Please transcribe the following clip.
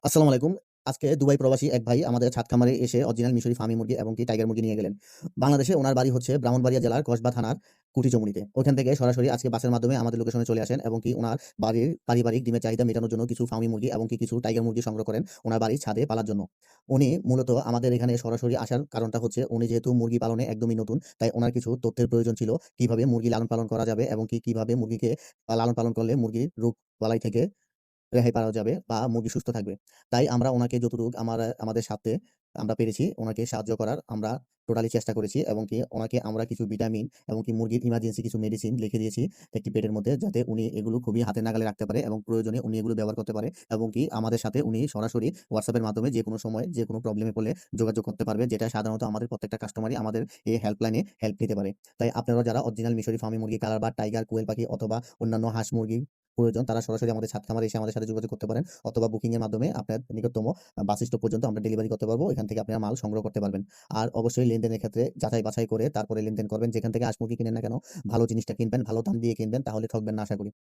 আসসালামু আলাইকুম। আজকে দুবাই প্রবাসী এক ভাই আমাদের ছাদ খামারে এসে অরিজিনাল মিশরি ফার্মি মুরগি এবং টাইগার মুরগি নিয়ে গেলেন। বাংলাদেশে উনার বাড়ি হচ্ছে ব্রাহ্মণবাড়িয়া জেলার কসবা থানার কুটিচমুনিতে। ওইখান থেকে সরাসরি আজকে বাসের মাধ্যমে আমাদের লোকেশনে চলে আসেন এবং উনার বাড়ির পারিবারিক ডিমের চাহিদা মেটানোর জন্য কিছু ফার্মি মুরগি এবং কিছু টাইগার মুরগি সংগ্রহ করেন উনার বাড়ির ছাদে পালার জন্য। উনি মূলত আমাদের এখানে সরাসরি আসার কারণটা হচ্ছে উনি যেহেতু মুরগি পালনে একদমই নতুন, তাই উনার কিছু তথ্যের প্রয়োজন ছিল। কিভাবে মুরগি লালন পালন করা যাবে এবং কিভাবে মুরগিকে লালন পালন করলে মুরগির রোগ বালাই থেকে রেহাই পাওয়া যাবে বা মুরগি সুস্থ থাকবে। তাই আমরা উনাকে যতটুক আমাদের সাধ্যে আমরা পেরেছি উনাকে সাহায্য করার আমরা টোটালি চেষ্টা করেছি এবং উনাকে আমরা কিছু ভিটামিন এবং মুরগির ইমার্জেন্সি কিছু মেডিসিন লিখে দিয়েছি একটি পেটের মধ্যে, যাতে উনি এগুলো খুবই হাতের নাগালে রাখতে পারে এবং প্রয়োজনে উনি এগুলো ব্যবহার করতে পারে এবং আমাদের সাথে উনি সরাসরি WhatsApp এর মাধ্যমে যেকোনো সময় যেকোনো প্রবলেমে পড়লে যোগাযোগ করতে পারবে, যেটা সাধারণত আমাদের প্রত্যেকটা কাস্টমারই আমাদের এই হেল্পলাইনে হেল্প নিতে পারে। তাই আপনারা যারা অরিজিনাল মিশরি ফার্মি মুরগি, কালার বার্ড, টাইগার, কোয়েল পাখি অথবা অন্যান্য হাঁস মুরগি প্রয়োজন, তারা সরাসরি আমাদের ছাদ খামারে এসে আমাদের সাথে যোগাযোগ করতে পারেন অথবা বুকিং এর মাধ্যমে আপনার নিকটতম বাস স্টপ পর্যন্ত আমরা ডেলিভারি করতে পারবো। এখান থেকে আপনারা মাল সংগ্রহ করতে পারবেন। আর অবশ্যই লেনদেনের ক্ষেত্রে যাচাই বাছাই করে তারপরে লেনদেন করবেন। যেখান থেকে হাঁস মুরগি কিনেন না কেন, ভালো জিনিসটা কিনবেন, ভালো দাম দিয়ে কিনবেন, তাহলে ঠকবেন না আশা করি।